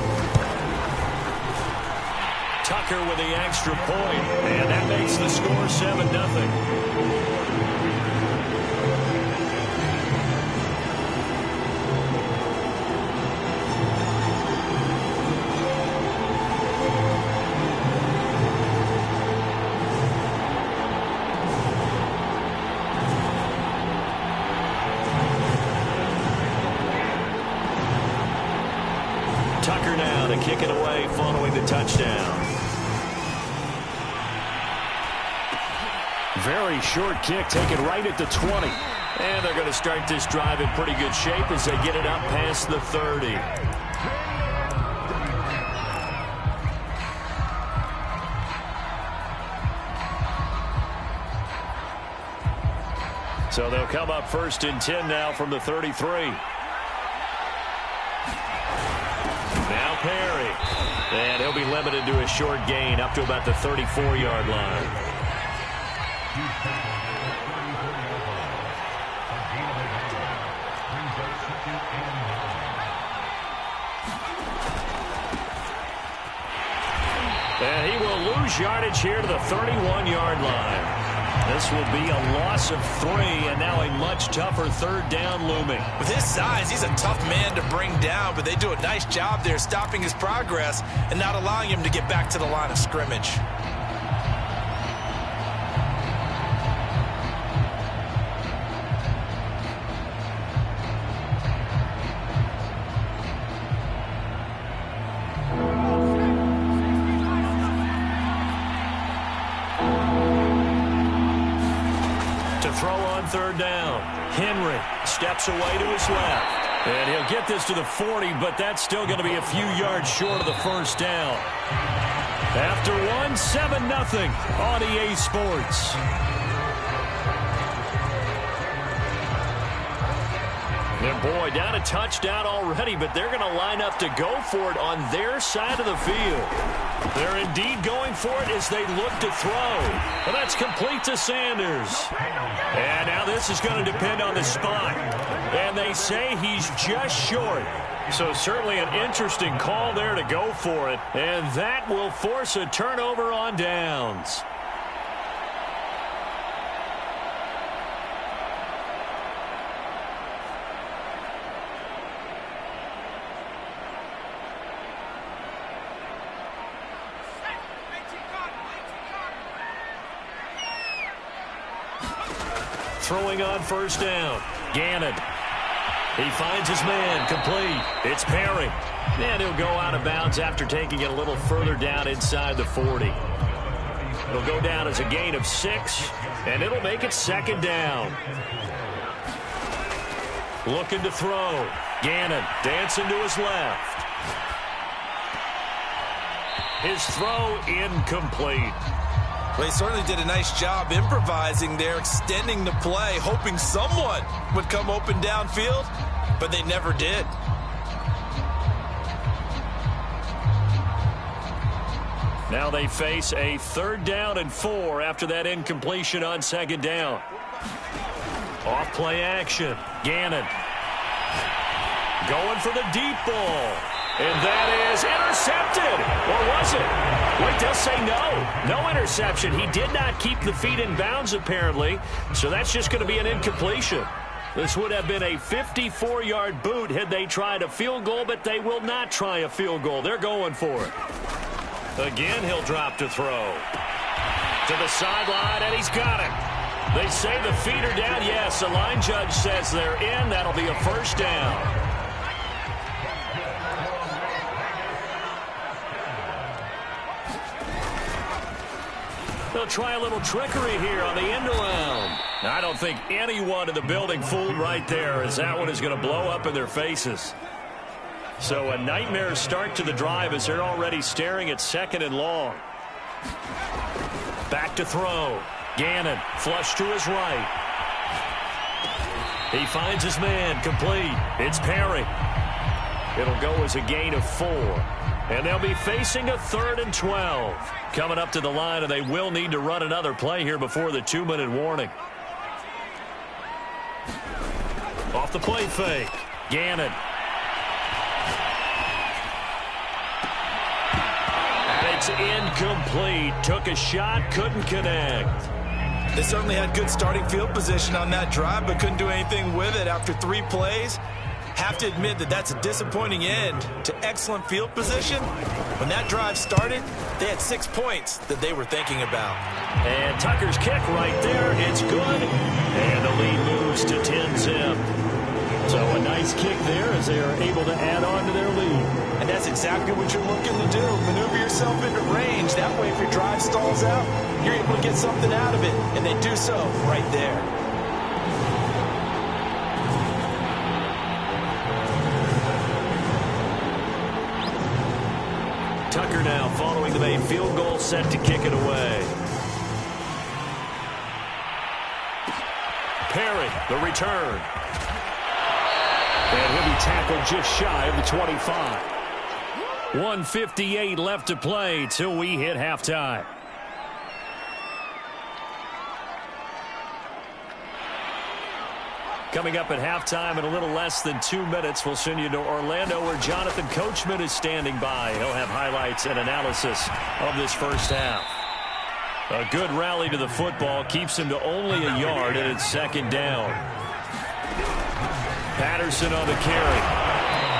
A: Tucker with the extra point, and that makes the score 7-0. Tucker now to kick it away following the touchdown.
D: Very short kick taken right at the 20.
A: And they're going to start this drive in pretty good shape as they get it up past the 30. So they'll come up 1st and 10 now from the 33. Now Perry. And he'll be limited to a short gain up to about the 34-yard line. And he will lose yardage here to the 31-yard line. This will be a loss of 3, and now a much tougher 3rd down looming.
C: With his size, he's a tough man to bring down, but they do a nice job there stopping his progress and not allowing him to get back to the line of scrimmage.
A: Throw on 3rd down. Henry steps away to his left. And he'll get this to the 40, but that's still going to be a few yards short of the 1st down. After 1, 7-0 on EA Sports. And boy, down a touchdown already, but they're going to line up to go for it on their side of the field. They're indeed going for it as they look to throw. Well, that's complete to Sanders. And now this is going to depend on the spot. And they say he's just short. So certainly an interesting call there to go for it. And that will force a turnover on downs. Throwing on 1st down. Gannon. He finds his man. Complete. It's Perry. And he'll go out of bounds after taking it a little further down inside the 40. It'll go down as a gain of 6, and it'll make it 2nd down. Looking to throw. Gannon dancing to his left. His throw incomplete.
C: Well, he certainly did a nice job improvising there, extending the play, hoping someone would come open downfield, but they never did.
A: Now they face a 3rd down and 4 after that incompletion on 2nd down. Off play action. Gannon going for the deep ball. And that is intercepted. Or was it? Wait, they'll say no. No interception. He did not keep the feet in bounds, apparently. So that's just going to be an incompletion. This would have been a 54-yard boot had they tried a field goal, but they will not try a field goal. They're going for it. Again, he'll drop to throw. To the sideline, and he's got it. They say the feet are down. Yes, the line judge says they're in. That'll be a 1st down. They'll try a little trickery here on the end around. I don't think anyone in the building fooled right there, as that one is going to blow up in their faces. So a nightmare start to the drive as they're already staring at 2nd and long. Back to throw. Gannon flush to his right. He finds his man. Complete. It's Perry. It'll go as a gain of 4. And they'll be facing a 3rd and 12. Coming up to the line, and they will need to run another play here before the 2-minute warning. Off the play fake. Gannon. And it's incomplete. Took a shot, couldn't connect.
C: They certainly had good starting field position on that drive, but couldn't do anything with it after 3 plays. Have to admit that that's a disappointing end to excellent field position. When that drive started, they had 6 points that they were thinking about.
A: And Tucker's kick right there. It's good. And the lead moves to 10-zip.
D: So a nice kick there as they are able to add on to their lead.
C: And that's exactly what you're looking to do. Maneuver yourself into range. That way, if your drive stalls out, you're able to get something out of it. And they do so right there.
A: Tucker now following the made field goal, set to kick it away. Perry, the return. And he'll be tackled just shy of the 25. 1:58 left to play till we hit halftime. Coming up at halftime in a little less than 2 minutes, we'll send you to Orlando where Jonathan Coachman is standing by. He'll have highlights and analysis of this first half. A good rally to the football keeps him to only a yard, and it's second down. Patterson on the carry.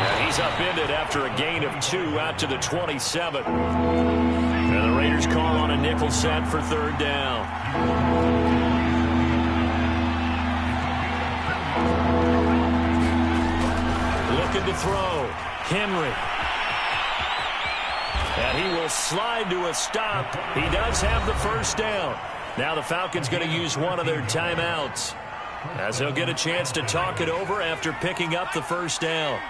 A: And he's upended after a gain of 2 out to the 27. And the Raiders call on a nickel set for third down. Looking to throw. Henry. And he will slide to a stop. He does have the first down. Now the Falcons going to use one of their timeouts, as they'll get a chance to talk it over after picking up the first down.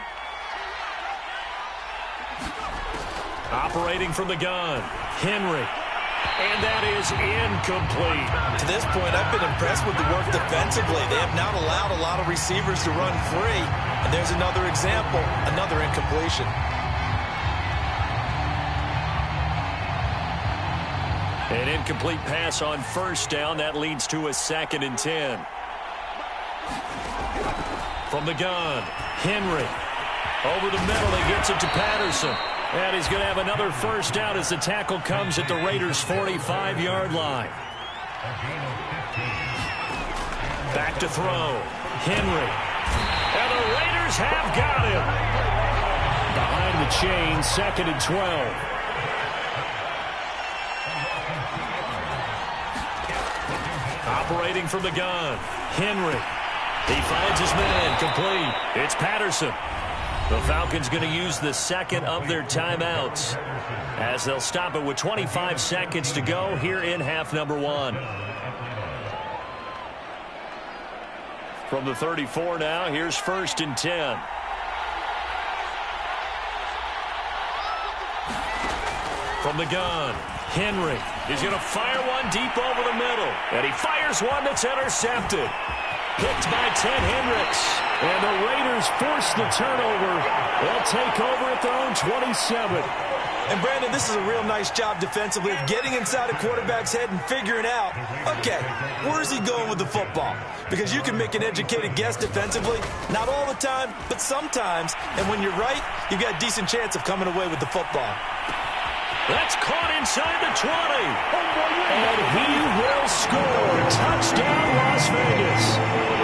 A: Operating from the gun, Henry. And that is incomplete.
C: To this point, I've been impressed with the work defensively. They have not allowed a lot of receivers to run free. And there's another example, another incompletion.
A: An incomplete pass on first down. That leads to a 2nd and 10. From the gun, Henry. Over the middle, he gets it to Patterson. And he's going to have another first down as the tackle comes at the Raiders' 45-yard line. Back to throw. Henry. And the Raiders have got him. Behind the chain, 2nd and 12. Operating from the gun, Henry. He finds his man, complete. It's Patterson. The Falcons going to use the second of their timeouts, as they'll stop it with 25 seconds to go here in half number 1. From the 34 now, here's 1st and 10. From the gun, Henry. He's going to fire one deep over the middle. And he fires one that's intercepted. Picked by Ted Hendricks. And the Raiders force the turnover. They'll take over at their own 27.
C: And, Brandon, this is a real nice job defensively of getting inside a quarterback's head and figuring out, okay, where's he going with the football? Because you can make an educated guess defensively, not all the time, but sometimes. And when you're right, you've got a decent chance of coming away with the football.
A: That's caught inside the 20. And he will score. Touchdown, Las Vegas.